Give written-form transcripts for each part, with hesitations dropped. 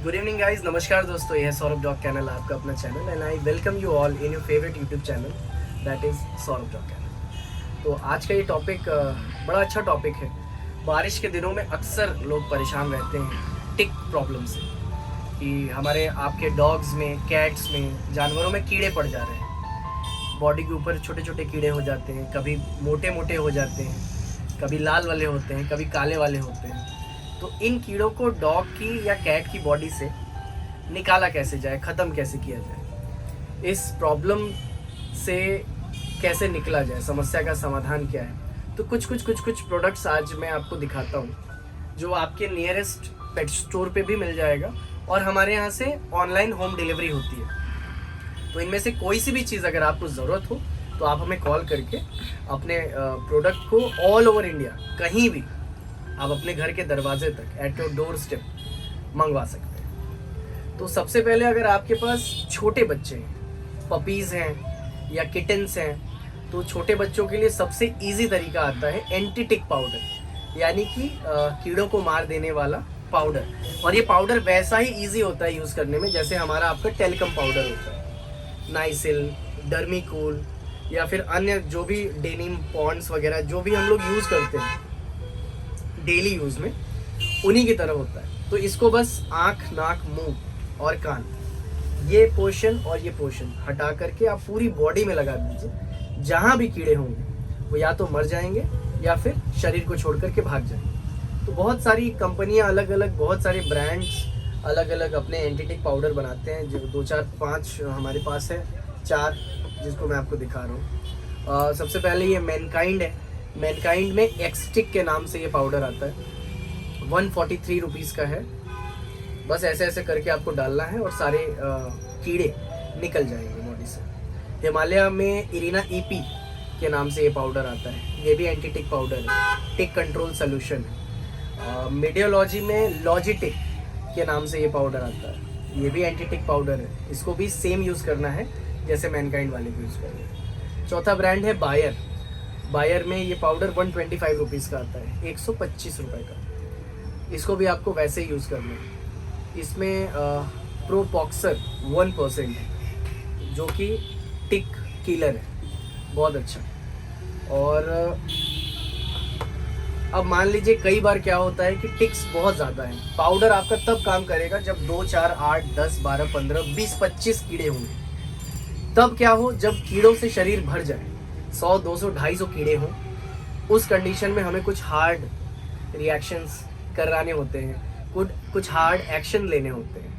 Good evening guys, नमस्कार दोस्तों, यह है सौरभ डॉग कैनल, आपका अपना channel, and I welcome you all in your favourite YouTube channel that is Saurabh dog kennel. तो आज का ये टॉपिक बड़ा अच्छा टॉपिक है। बारिश के दिनों में अक्सर लोग परेशान रहते हैं टिक प्रॉब्लम से, कि हमारे आपके डॉग्स में, कैट्स में, जानवरों में कीड़े पड़ जा रहे हैं। बॉडी के ऊपर छोटे छोटे कीड़े हो जाते हैं, कभी मोटे मोटे हो जाते हैं, कभी लाल वाले होते हैं, कभी काले वाले होते हैं। तो इन कीड़ों को डॉग की या कैट की बॉडी से निकाला कैसे जाए, ख़त्म कैसे किया जाए, इस प्रॉब्लम से कैसे निकला जाए, समस्या का समाधान क्या है। तो कुछ प्रोडक्ट्स आज मैं आपको दिखाता हूँ, जो आपके नियरेस्ट पेट स्टोर पे भी मिल जाएगा और हमारे यहाँ से ऑनलाइन होम डिलीवरी होती है। तो इनमें से कोई सी भी चीज़ अगर आपको ज़रूरत हो तो आप हमें कॉल करके अपने प्रोडक्ट को ऑल ओवर इंडिया कहीं भी आप अपने घर के दरवाजे तक एट योर डोर स्टेप मंगवा सकते हैं। तो सबसे पहले, अगर आपके पास छोटे बच्चे हैं, पपीज़ हैं या किटन्स हैं, तो छोटे बच्चों के लिए सबसे इजी तरीका आता है एंटी टिक पाउडर, यानी कि कीड़ों को मार देने वाला पाउडर। और ये पाउडर वैसा ही इजी होता है यूज़ करने में जैसे हमारा आपका टेलिकम पाउडर होता है। नाइसिल, डर्मीकूल या फिर अन्य जो भी डेनिम पॉन्ड्स वगैरह जो भी हम लोग यूज़ करते हैं डेली यूज़ में, उन्हीं की तरह होता है। तो इसको बस आँख, नाक, मुंह और कान, ये पोर्शन और ये पोर्शन हटा करके आप पूरी बॉडी में लगा दीजिए। जहाँ भी कीड़े होंगे वो या तो मर जाएंगे या फिर शरीर को छोड़ करके भाग जाएंगे। तो बहुत सारी कंपनियां अलग अलग, बहुत सारे ब्रांड्स अलग अलग अपने एंटीटिक पाउडर बनाते हैं, जो 2 4 5 हमारे पास है, 4 जिसको मैं आपको दिखा रहा हूँ। सबसे पहले ये मैनकाइंड है। मैनकाइंड में एक्सटिक के नाम से ये पाउडर आता है, 143 रुपीज़ का है। बस ऐसे ऐसे करके आपको डालना है और सारे कीड़े निकल जाएंगे बॉडी से। हिमालय में इरिना ईपी के नाम से ये पाउडर आता है, ये भी एंटी टिक पाउडर है, टिक कंट्रोल सोल्यूशन है। मीडियोलॉजी में लॉजिटिक के नाम से ये पाउडर आता है, ये भी एंटी टिक पाउडर है। इसको भी सेम यूज़ करना है जैसे मैनकाइंड वाले भी यूज़ करना है। चौथा ब्रांड है बायर। बायर में ये पाउडर 125 रुपीज़ का आता है, 125 रुपये का। इसको भी आपको वैसे ही यूज़ करना है। इसमें प्रोपॉक्सर 1% है, जो कि टिक किलर है, बहुत अच्छा। और अब मान लीजिए कई बार क्या होता है कि टिक्स बहुत ज़्यादा हैं। पाउडर आपका तब काम करेगा जब 2 4 8 10 12 15 20 25 कीड़े होंगे। तब क्या हो, जब कीड़ों से शरीर भर जाए, 100 200 250 कीड़े हों, उस कंडीशन में हमें कुछ हार्ड रिएक्शंस कराने होते हैं, कुछ हार्ड एक्शन लेने होते हैं।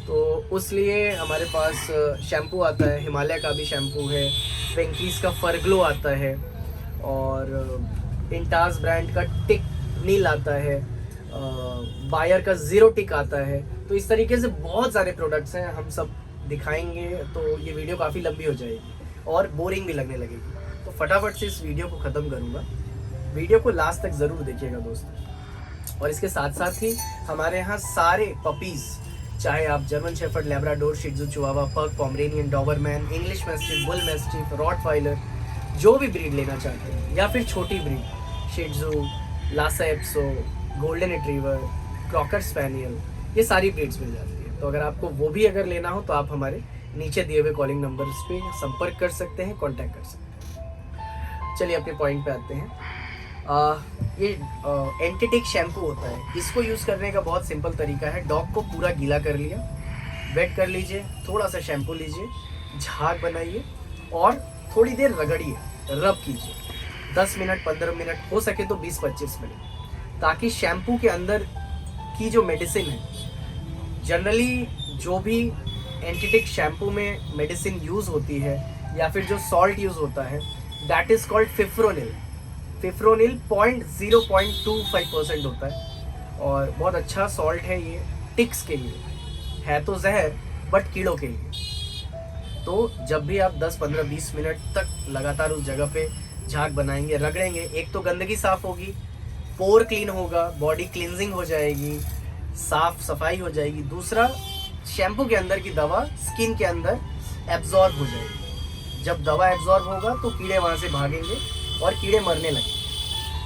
तो उस लिए हमारे पास शैम्पू आता है, हिमालय का भी शैम्पू है, वेंकीज़ का फरग्लो आता है, और इंटास ब्रांड का टिक नील आता है, बायर का ज़ीरो टिक आता है। तो इस तरीके से बहुत सारे प्रोडक्ट्स हैं, हम सब दिखाएंगे तो ये वीडियो काफ़ी लंबी हो जाएगी और बोरिंग भी लगने लगेगी। तो फटाफट से इस वीडियो को ख़त्म करूँगा। वीडियो को लास्ट तक ज़रूर देखिएगा दोस्तों। और इसके साथ साथ ही हमारे यहाँ सारे पपीज़, चाहे आप German shepherd, Labrador, shih tzu chihuahua, pug, Pomeranian, Doberman, English mastiff, bull mastiff, Rottweiler, जो भी ब्रीड लेना चाहते हैं, या फिर छोटी breed, shih tzu, Lhasa Apso, golden retriever, cocker spaniel, ये सारी ब्रीड्स मिल जाती है। तो अगर आपको वो भी अगर लेना हो तो आप हमारे नीचे दिए हुए कॉलिंग नंबर्स पे संपर्क कर सकते हैं, कॉन्टैक्ट कर सकते हैं। चलिए अपने पॉइंट पे आते हैं। ये एंटीटिक शैम्पू होता है। इसको यूज़ करने का बहुत सिंपल तरीका है। डॉग को पूरा गीला कर लिया, वेट कर लीजिए, थोड़ा सा शैम्पू लीजिए, झाग बनाइए और थोड़ी देर रगड़िए, रब कीजिए, 10 मिनट 15 मिनट, हो सके तो 20-25 मिनट, ताकि शैम्पू के अंदर की जो मेडिसिन है, जनरली जो भी एंटीटिक शैम्पू में मेडिसिन यूज़ होती है या फिर जो सॉल्ट यूज़ होता है, दैट इज़ कॉल्ड फिफ्रोनिल। फिफ्रोनिल 0.25% होता है और बहुत अच्छा सॉल्ट है ये टिक्स के लिए। है तो जहर, बट कीड़ों के लिए। तो जब भी आप 10 15 20 मिनट तक लगातार उस जगह पे झाग बनाएंगे, रगड़ेंगे, एक तो गंदगी साफ़ होगी, पोर क्लीन होगा, बॉडी क्लिनजिंग हो जाएगी, साफ सफाई हो जाएगी। दूसरा, शैम्पू के अंदर की दवा स्किन के अंदर एब्जॉर्ब हो जाएगी। जब दवा एब्जॉर्ब होगा तो कीड़े वहाँ से भागेंगे और कीड़े मरने लगेंगे।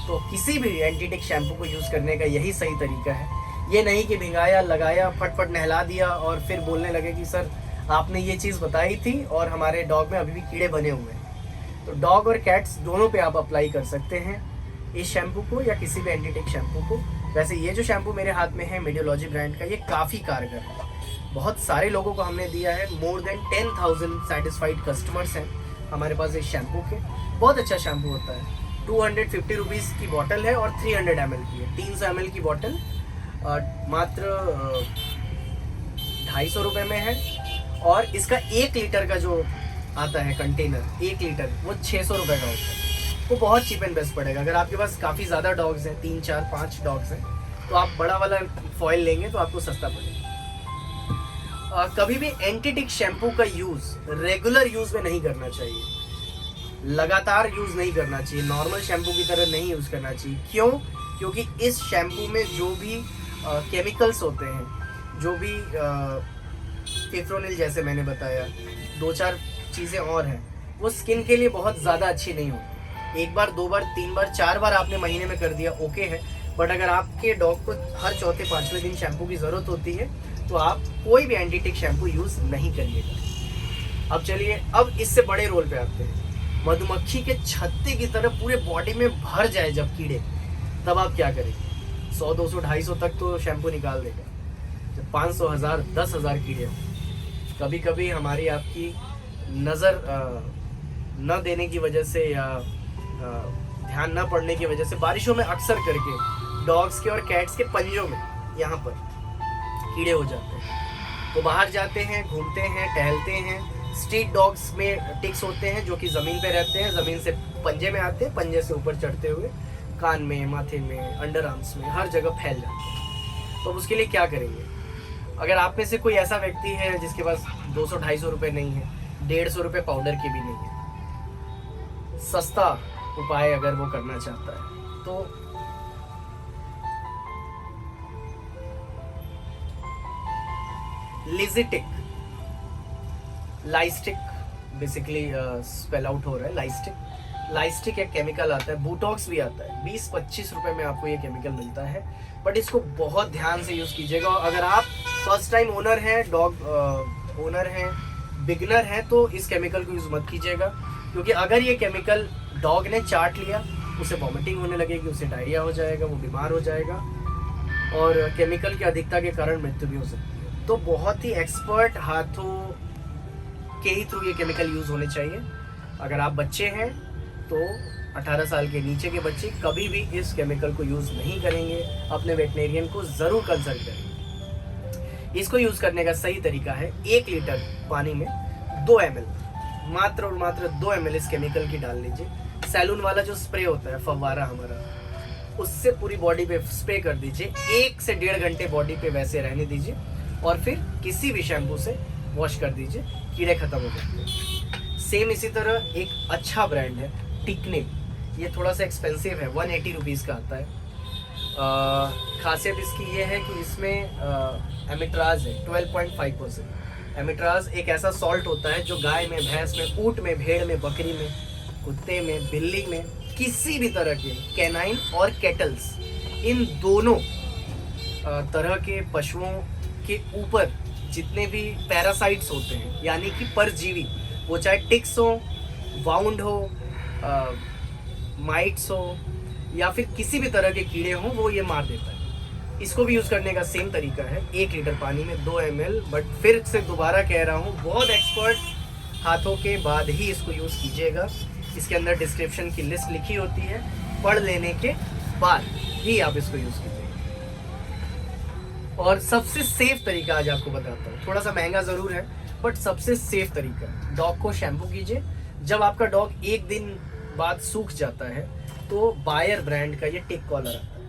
तो किसी भी एंटीटिक शैम्पू को यूज़ करने का यही सही तरीका है। ये नहीं कि भिंगाया, लगाया, फटफट नहला दिया और फिर बोलने लगे कि सर आपने ये चीज़ बताई थी और हमारे डॉग में अभी भी कीड़े बने हुए हैं। तो डॉग और कैट्स दोनों पे आप अप्लाई कर सकते हैं इस शैम्पू को या किसी भी एंटीटिक शैम्पू को। वैसे ये जो शैम्पू मेरे हाथ में है मीडियोलॉजी ब्रांड का, ये काफ़ी कारगर है। बहुत सारे लोगों को हमने दिया है, मोर देन 10,000 सेटिस्फाइड कस्टमर्स हैं हमारे पास इस शैम्पू के। बहुत अच्छा शैम्पू होता है। 250 रुपीज़ की बॉटल है और 300 ml की है। 300 ml की बॉटल मात्र 250 रुपये में है। और इसका 1 लीटर का जो आता है कंटेनर, 1 लीटर, वो 600 रुपये का होता है। वो बहुत चीप एंड बेस्ट पड़ेगा। अगर आपके पास काफ़ी ज़्यादा डॉग्स हैं, 3, 4, 5 डॉग्स हैं, तो आप बड़ा वाला फॉइल लेंगे तो आपको सस्ता पड़ेगा। कभी भी एंटीटिक शैम्पू का यूज़ रेगुलर यूज़ में नहीं करना चाहिए, लगातार यूज़ नहीं करना चाहिए, नॉर्मल शैम्पू की तरह नहीं यूज़ करना चाहिए। क्यों? क्योंकि इस शैम्पू में जो भी केमिकल्स होते हैं, जो भी फिप्रोनिल जैसे मैंने बताया, 2-4 चीज़ें और हैं, वो स्किन के लिए बहुत ज़्यादा अच्छी नहीं होती। 1 बार, 2 बार, 3 बार, 4 बार आपने महीने में कर दिया, ओके है। बट अगर आपके डॉग को हर चौथे 5वें दिन शैम्पू की ज़रूरत होती है तो आप कोई भी एंटीटिक शैम्पू यूज़ नहीं करिएगा। अब चलिए, अब इससे बड़े रोल पे आते हैं। मधुमक्खी के छत्ते की तरह पूरे बॉडी में भर जाए जब कीड़े, तब आप क्या करेंगे? 100, 200, 250 तक तो शैम्पू निकाल देगा। जब 500, 1000, 10,000 कीड़े हों, कभी कभी हमारी आपकी नज़र न देने की वजह से या ध्यान न पड़ने की वजह से बारिशों में अक्सर करके डॉग्स के और कैट्स के पंजों में यहाँ पर कीड़े हो जाते हैं। तो बाहर जाते हैं, घूमते हैं, टहलते हैं। स्ट्रीट डॉग्स में टिक्स होते हैं जो कि ज़मीन पे रहते हैं, ज़मीन से पंजे में आते हैं, पंजे से ऊपर चढ़ते हुए कान में, माथे में, अंडर आर्म्स में, हर जगह फैल जाते हैं। तो उसके लिए क्या करेंगे? अगर आप में से कोई ऐसा व्यक्ति है जिसके पास 200-250 रुपये नहीं है, 150 रुपये पाउडर के भी नहीं है, सस्ता उपाय अगर वो करना चाहता है तो लिजिटिक, लाइस्टिक, बेसिकली स्पेल आउट हो रहा है लाइस्टिक। लाइस्टिक एक केमिकल आता है, बूटॉक्स भी आता है, 20-25 रुपए में आपको ये केमिकल मिलता है। बट इसको बहुत ध्यान से यूज़ कीजिएगा। अगर आप फर्स्ट टाइम ओनर हैं, डॉग ओनर हैं, बिगनर हैं, तो इस केमिकल को यूज़ मत कीजिएगा। क्योंकि अगर ये केमिकल डॉग ने चाट लिया, उसे वॉमिटिंग होने लगेगी, उसे डायरिया हो जाएगा, वो बीमार हो जाएगा और केमिकल की अधिकता के कारण मृत्यु भी हो सकती है। तो बहुत ही एक्सपर्ट हाथों के ही थ्रू ये केमिकल यूज़ होने चाहिए। अगर आप बच्चे हैं तो 18 साल के नीचे के बच्चे कभी भी इस केमिकल को यूज़ नहीं करेंगे। अपने वेटनेरियन को ज़रूर कंसल्ट करेंगे। इसको यूज़ करने का सही तरीका है, 1 लीटर पानी में 2 ml, मात्र और मात्र 2 ml इस केमिकल की डाल लीजिए। सैलून वाला जो स्प्रे होता है, फव्वारा हमारा, उससे पूरी बॉडी पे स्प्रे कर दीजिए। 1 से 1.5 घंटे बॉडी पे वैसे रहने दीजिए और फिर किसी भी शैम्पू से वॉश कर दीजिए, कीड़े खत्म हो जाते हैं। सेम इसी तरह एक अच्छा ब्रांड है टिकनिक, ये थोड़ा सा एक्सपेंसिव है, 180 रुपीज़ का आता है। खासियत इसकी ये है कि इसमें एमिट्राज है 12.5%। एमिट्राज एक ऐसा सॉल्ट होता है जो गाय में, भैंस में, ऊँट में, भेड़ में, बकरी में, कुत्ते में, बिल्ली में, किसी भी तरह के कैनाइन और कैटल्स, इन दोनों तरह के पशुओं के ऊपर जितने भी पैरासाइट्स होते हैं, यानी कि परजीवी, वो चाहे टिक्स हो, वाउंड हो, माइट्स हो या फिर किसी भी तरह के कीड़े हों, वो ये मार देता है। इसको भी यूज़ करने का सेम तरीका है, 1 लीटर पानी में 2 ml। बट फिर से दोबारा कह रहा हूँ, बहुत एक्सपर्ट हाथों के बाद ही इसको यूज़ कीजिएगा। इसके अंदर डिस्क्रिप्शन की लिस्ट लिखी होती है, पढ़ लेने के बाद ही आप इसको यूज़ कीजिएगा। और सबसे सेफ तरीका आज आपको बताता हूँ, थोड़ा सा महंगा ज़रूर है बट सबसे सेफ तरीका, डॉग को शैम्पू कीजिए। जब आपका डॉग 1 दिन बाद सूख जाता है तो बायर ब्रांड का ये टिक कॉलर आता है।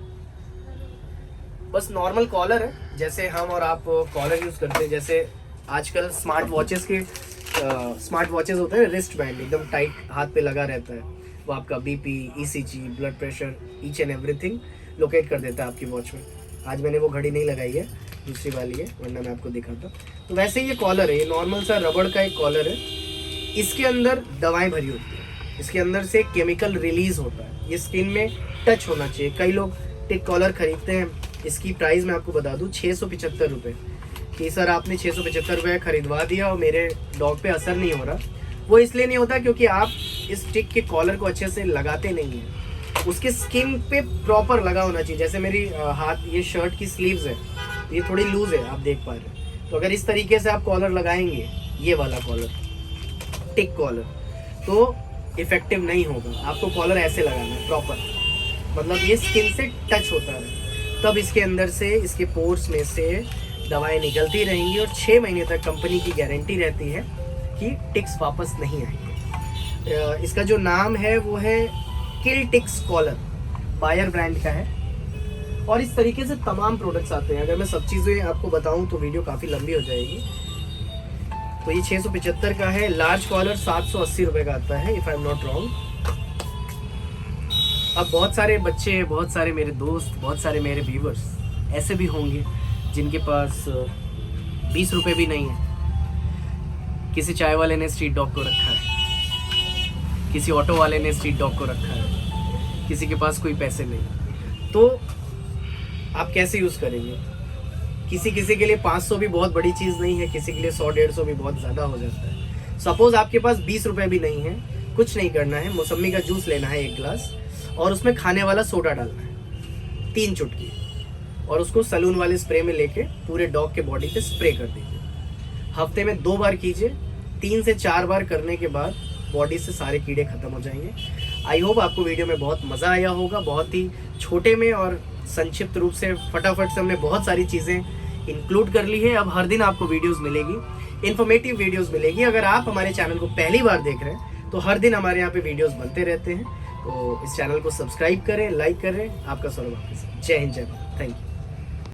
बस नॉर्मल कॉलर है, जैसे हम और आप कॉलर यूज़ करते हैं। जैसे आजकल स्मार्ट वॉचेस होते हैं, रिस्ट बैंड एकदम टाइट हाथ पे लगा रहता है, वो आपका BP, ECG, blood pressure, each and everything locate कर देता है आपकी वॉच में। आज मैंने वो घड़ी नहीं लगाई है, दूसरी वाली है, वरना मैं आपको दिखाता। तो वैसे ये कॉलर है, ये नॉर्मल सा रबड़ का एक कॉलर है। इसके अंदर दवाएं भरी होती है, इसके अंदर से केमिकल रिलीज होता है, ये स्किन में टच होना चाहिए। कई लोग टिक कॉलर खरीदते हैं, इसकी प्राइस मैं आपको बता दूं 675 रुपये। कि सर आपने 675 रुपये खरीदवा दिया और मेरे डॉग पे असर नहीं हो रहा। वो इसलिए नहीं होता क्योंकि आप इस टिक के कॉलर को अच्छे से लगाते नहीं हैं। उसके स्किन पे प्रॉपर लगा होना चाहिए। जैसे मेरी हाथ ये शर्ट की स्लीव्स है, ये थोड़ी लूज़ है, आप देख पा रहे हैं। तो अगर इस तरीके से आप कॉलर लगाएंगे, ये वाला कॉलर, टिक कॉलर, तो इफेक्टिव नहीं होगा। आपको कॉलर ऐसे लगाना है प्रॉपर, मतलब ये स्किन से टच होता है, तब इसके अंदर से, इसके पोर्स में से दवाएं निकलती रहेंगी और 6 महीने तक कंपनी की गारंटी रहती है कि टिक्स वापस नहीं आएंगे। इसका जो नाम है वो है किल टिक्स कॉलर, बायर ब्रांड का है। और इस तरीके से तमाम प्रोडक्ट्स आते हैं। अगर मैं सब चीज़ें आपको बताऊं तो वीडियो काफ़ी लंबी हो जाएगी। तो ये 675 का है। लार्ज कॉलर 780 रुपये का आता है, if I am not wrong. अब बहुत सारे बच्चे, बहुत सारे मेरे दोस्त, बहुत सारे मेरे व्यूवर्स ऐसे भी होंगे जिनके पास 20 रुपये भी नहीं है। किसी चाय वाले ने स्ट्रीट डॉग को रखा है, किसी ऑटो वाले ने स्ट्रीट डॉग को रखा है, किसी के पास कोई पैसे नहीं। तो आप कैसे यूज़ करेंगे? किसी किसी के लिए 500 भी बहुत बड़ी चीज़ नहीं है, किसी के लिए 100-150 भी बहुत ज़्यादा हो जाता है। सपोज़ आपके पास 20 रुपये भी नहीं है, कुछ नहीं करना है। मौसम्मी का जूस लेना है 1 गिलास और उसमें खाने वाला सोडा डालना है 3 चुटकी, और उसको सलून वाले स्प्रे में लेके पूरे डॉग के बॉडी पे स्प्रे कर दीजिए। हफ्ते में 2 बार कीजिए। 3 से 4 बार करने के बाद बॉडी से सारे कीड़े खत्म हो जाएंगे। आई होप आपको वीडियो में बहुत मज़ा आया होगा। बहुत ही छोटे में और संक्षिप्त रूप से फटाफट से हमने बहुत सारी चीज़ें इंक्लूड कर ली है। अब हर दिन आपको वीडियोस मिलेगी, इन्फॉर्मेटिव वीडियोस मिलेगी। अगर आप हमारे चैनल को पहली बार देख रहे हैं तो हर दिन हमारे यहाँ पे वीडियोस बनते रहते हैं। तो इस चैनल को सब्सक्राइब करें, लाइक करें। आपका सौरभ वापस। जय हिंद, जय भारत। Thank you.